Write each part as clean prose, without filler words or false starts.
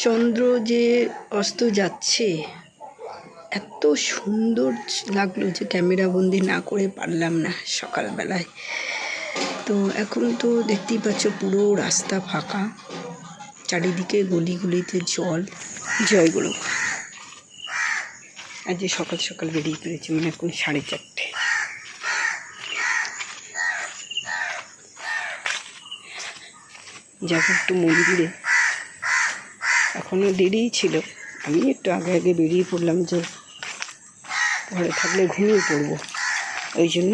চন্দ্র যে অস্ত যাচ্ছে এত সুন্দর লাগলো যে ক্যামেরা বন্দি না করে পারলাম না সকালবেলায়। তো এখন তো দেখতেই পাচ্ছ পুরো রাস্তা ফাঁকা, চারিদিকে গলিগুলিতে জল। জয়গুলো আজ যে সকাল সকাল বেরিয়ে পড়েছি, মানে এখন 4:30। যাবো একটু মন্দিরে, এখনও দেরিই ছিল। আমি একটু আগে আগে বেরিয়ে পড়লাম যে ঘরে থাকলে ঘুমিয়ে পড়বো, ওই জন্য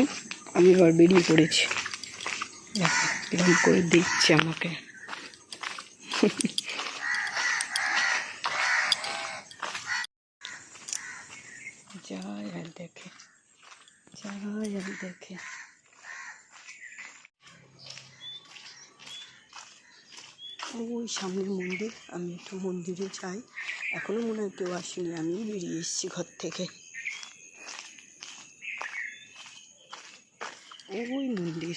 আমি এবার বেরিয়ে পড়েছি। দেখো এরকম করে দেখছে আমাকে। যাই আর দেখে, যাই আর দেখে। ওই সামনের মন্দির, আমি একটু মন্দিরে যাই। এখনও মনে হয় কেউ আসেনি, আমি বেরিয়ে এসেছি ঘর থেকে। ওই মন্দির,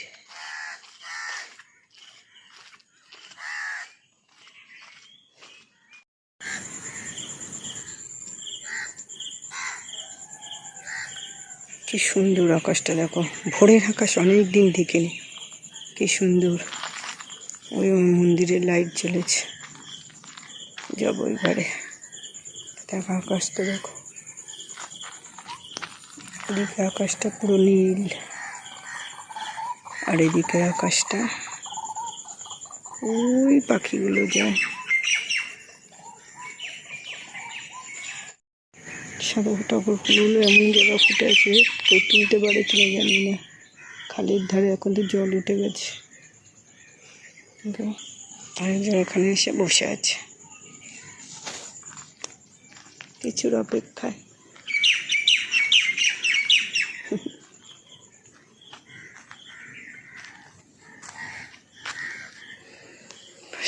কি সুন্দর আকাশটা দেখো, ভোরের আকাশ অনেক দিন দেখিনি, কি সুন্দর। ওই মন্দিরে লাইট জ্বলেছে, যাবো এবারে। দেখো আকাশটা দেখো, এদিকে আকাশটা পুরো নীল, আর এদিকে আকাশটা ওই পাখিগুলো যায়। সাগর টাগর ফুলগুলো এমন জায়গা ফুটে আছে, কেউ তুলতে পারে কিনা জানি না। খালের ধারে এখন তো জল উঠে গেছে। আরেকজন এখানে এসে বসে আছে কিছুর অপেক্ষায়।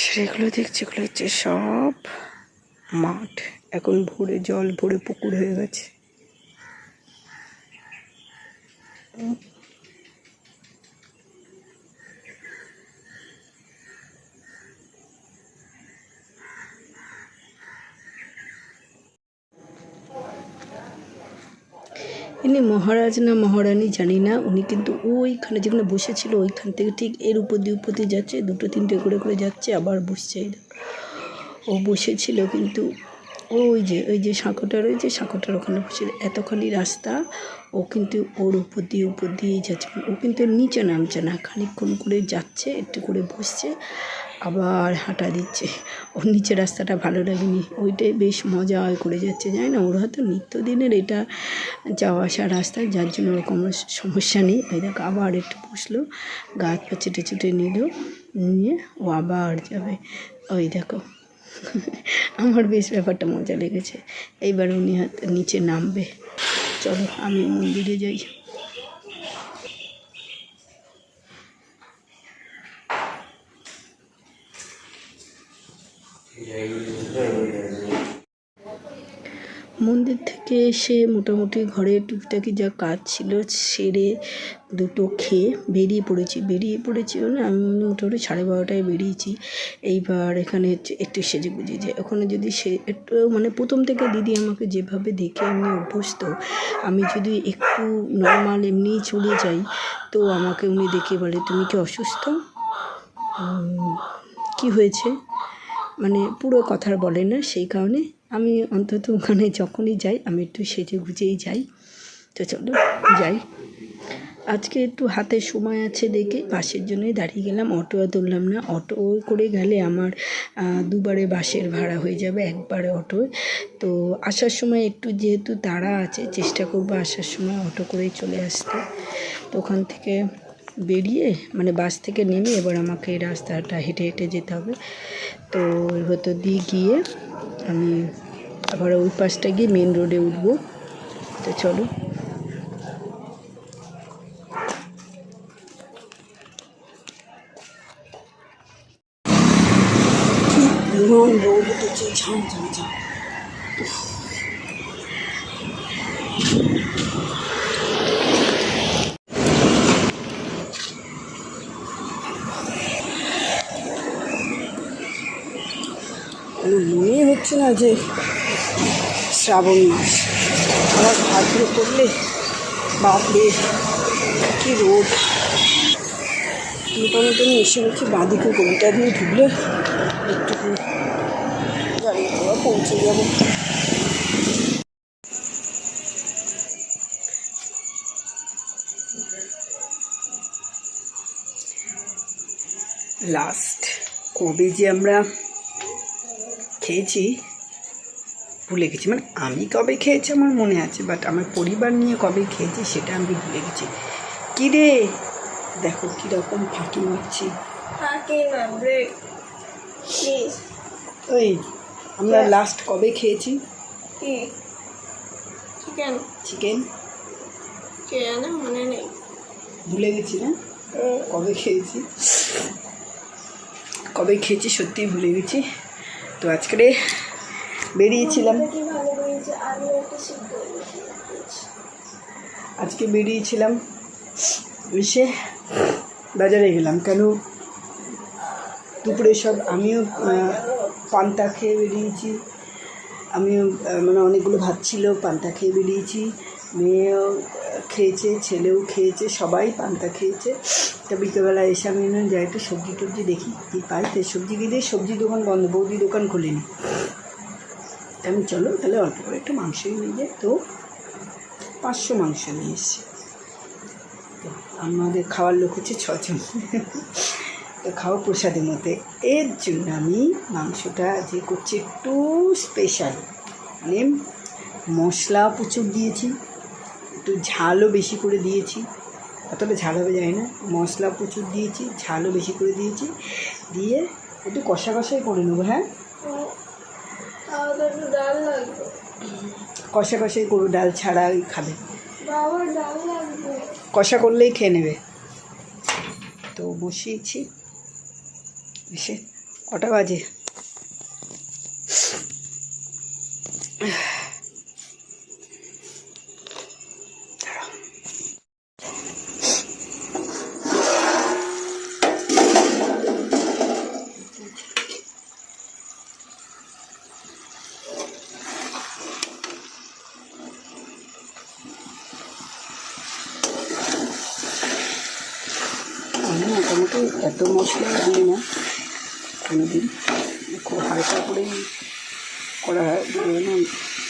সেগুলো দেখছি, এগুলো হচ্ছে সব মাঠ। এখন ভোরে জল ভরে পুকুর হয়ে গেছে। ইনি মহারাজ না মহারানী জানি না, উনি কিন্তু ওইখানে যেখানে বসেছিল ওইখান থেকে ঠিক এর উপর দিয়ে যাচ্ছে, 2-3টে করে যাচ্ছে, আবার বসছে। ও বসেছিল কিন্তু ওই যে সাঁকোটা রয়েছে, সাঁকোটার ওখানে বসে এতখানি রাস্তা ও কিন্তু ওর উপর দিয়ে যাচ্ছে। ও কিন্তু নিচে নামছে না, খানিকক্ষণ করে যাচ্ছে, একটু করে বসছে, আবার হাঁটা দিচ্ছে। ওর নিচে রাস্তাটা ভালো লাগেনি, ওইটাই বেশ মজা করে যাচ্ছে। জানি না, ওর হয়তো নিত্যদিনের এটা যাওয়া আসা রাস্তা, যার জন্য ওর কোনো সমস্যা নেই। ওই দেখো আবার একটু বসলো, গা হাত পা চেটে নিল, নিয়ে ও আবার যাবে। ওই দেখো, আমার বেশ ব্যাপারটা মজা লেগেছে। এইবার উনি নিচে নামবে। চলো আমি মন্দিরে যাই। মন্দির থেকে এসে মোটামুটি ঘরে টুকটাকি যা কাজ ছিল সেরে দুটো খেয়ে বেরিয়ে পড়েছি মানে আমি মোটামুটি 12:30টায় বেরিয়েছি। এইবার এখানে একটু সেজে গুজে যায়। ওখানে যদি সে একটু মানে প্রথম থেকে দিদি আমাকে যেভাবে দেখে এমনি অভ্যস্ত, আমি যদি একটু নর্মাল এমনিই চলে যাই তো আমাকে উনি দেখে বলে, তুমি কি অসুস্থ, কি হয়েছে, মানে পুরো কথা বলে না। সেই কারণে আমি অন্তত ওখানে যখনই যাই আমি একটু সেজে গুজেই যাই। তো চলো যাই। আজকে একটু হাতে সময় আছে দেখে বাসের জন্যই দাঁড়িয়ে গেলাম, অটো তুললাম না। অটো করে গেলে আমার 2বারে বাসের ভাড়া হয়ে যাবে, 1বারে অটোয়। তো আসার সময় একটু যেহেতু তাড়া আছে, চেষ্টা করবো আসার সময় অটো করেই চলে আসতে। তো ওখান থেকে বেরিয়ে মানে বাস থেকে নেমে এবার আমাকে এই রাস্তাটা হেঁটে যেতে হবে। তো এর ভেতর দিয়ে গিয়ে আমি আবার ওই পাশটা গিয়ে মেন রোডে উঠবো। তো চলো। রোদ উঠেছে, ঝাম। মনেই হচ্ছে না যে শ্রাবণ মাস। আমার ভাদ্র করলে বাপরে কি রোদ। মোটামুটি আমি এসে গেছি, বাঁদিকে গলিটা দিয়ে ঢুকলে একটু গাড়ি ঘোড়া পৌঁছে যাবো। লাস্ট কবে যে আমরা খেয়েছি ভুলে গেছি, মানে আমি কবে খেয়েছি আমার মনে আছে, বাট আমার পরিবার নিয়ে কবে খেয়েছি সেটা আমি ভুলে গেছি। কী রে দেখো কীরকম ফাঁকি মারছি। ওই আমরা লাস্ট কবে খেয়েছি? চিকেন মনে নেই, ভুলে গেছি না কবে খেয়েছি সত্যিই ভুলে গেছি। তো আজকে বেরিয়েছিলাম এসে বাজারে গেলাম, কেন দুপুরে সব আমিও পান্তা খেয়ে বেরিয়েছি, আমিও মানে অনেকগুলো ভাত ছিল, পান্তা খেয়ে বেরিয়েছি, মেয়েও খেয়েছে, ছেলেও খেয়েছে, সবাই পান্তা খেয়েছে। তা বিকেলবেলা এসে আমি যাই একটু সবজি টবজি দেখি কী পাই। তো সবজি কিনে সবজি দোকান বন্ধ, বৌদি দোকান খোলেনি। আমি চলো তাহলে অল্প করে একটু মাংসই নিয়ে যাই। তো 500 মাংস নিয়ে এসেছি। তো আমাদের খাওয়ার লোক হচ্ছে 6 জন। তো খাওয়া প্রসাদের মধ্যে, এর জন্য আমি মাংসটা যে করছি একটু স্পেশাল, মানে মশলা প্রচুর দিয়েছি, একটু ঝালও বেশি করে দিয়েছি, অতটা ঝাল হবে যায় না, মশলা প্রচুর দিয়েছি, ঝালও বেশি করে দিয়েছি, দিয়ে একটু কষা কষাই করে নেবো। হ্যাঁ কষা কষাই করো, ডাল ছাড়াই খাবে, কষা করলেই খেয়ে নেবে। তো বসিয়েছি, এসে কটা বাজে মোটামুটি এত মশলা দিই না কোনোদিন, খুব হালকা করেই করা হয়,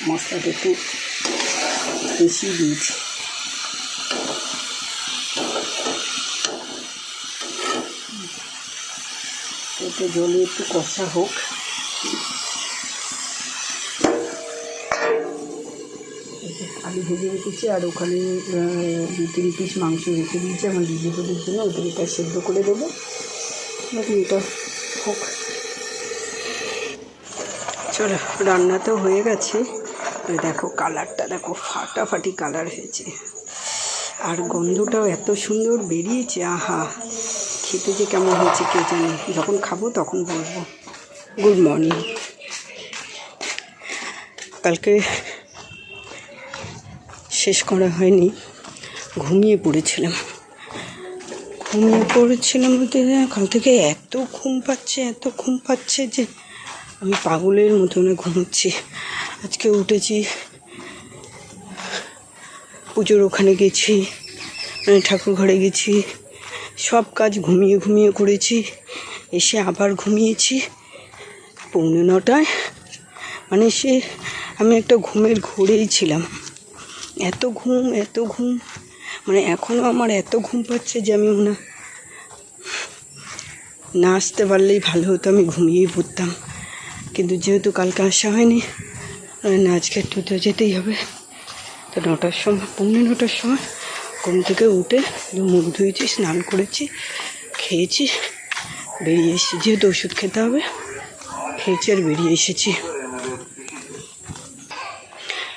মশলাটা একটু বেশি দিয়েছি। এতে জলে একটু কষা হোক। আলু ভেজে রেখেছি, আর ওখানে 2-3 পিস মাংস রেখে দিয়েছি আমার দিদিদের জন্য, ওদেরটা সেদ্ধ করে দেবো, এটা হোক। চলো রান্না তো হয়ে গেছে, দেখো কালারটা দেখো, ফাটাফাটি কালার হয়েছে, আর গন্ধটাও এত সুন্দর বেরিয়েছে। আহা, খেতে যে কেমন হয়েছে কে জানে, যখন খাবো তখন বলবো। Good morning. কালকে শেষ করা হয়নি, ঘুমিয়ে পড়েছিলাম বলতে কাল থেকে এত ঘুম পাচ্ছে যে আমি পাগলের মতন ঘুমোচ্ছি। আজকে উঠেছি, পুজোর ওখানে গেছি, মানে ঠাকুর ঘরে গেছি, সব কাজ ঘুমিয়ে করেছি, এসে আবার ঘুমিয়েছি 8:45। মানে আমি একটা ঘুমের ঘোরেই ছিলাম, এত ঘুম, মানে এখনও আমার এত ঘুম পাচ্ছে যে আমি না আসতে পারলেই ভালো হতো, আমি ঘুমিয়েই পড়তাম। কিন্তু যেহেতু কালকে আসা হয়নি, না আজকে একটু তো যেতেই হবে। তো 9টার সময়, 9:45 সময় ঘুম থেকে উঠে মুখ ধুয়েছি, স্নান করেছি, খেয়েছি, বেরিয়ে এসেছি। যেহেতু ওষুধ খেতে হবে, খেয়েছি আর বেরিয়ে এসেছি।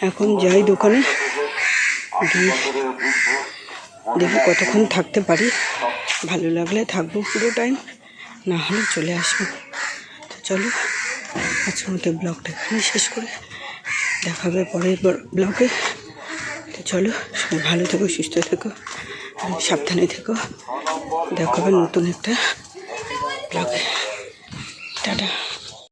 এখন যাই দোকানে, গিয়ে দেখি কতক্ষণ থাকতে পারি, ভালো লাগলে থাকবো পুরো টাইম, না হলে চলে আসবো। তো চলো আজকের মতো ব্লগটা এখানে শেষ করে দেখা হবে পরের ব্লগে। তো চলো, সবাই ভালো থেকো, সুস্থ থেকো, সাবধানে থেকো, দেখা হবে নতুন একটা ব্লগে। টাটা।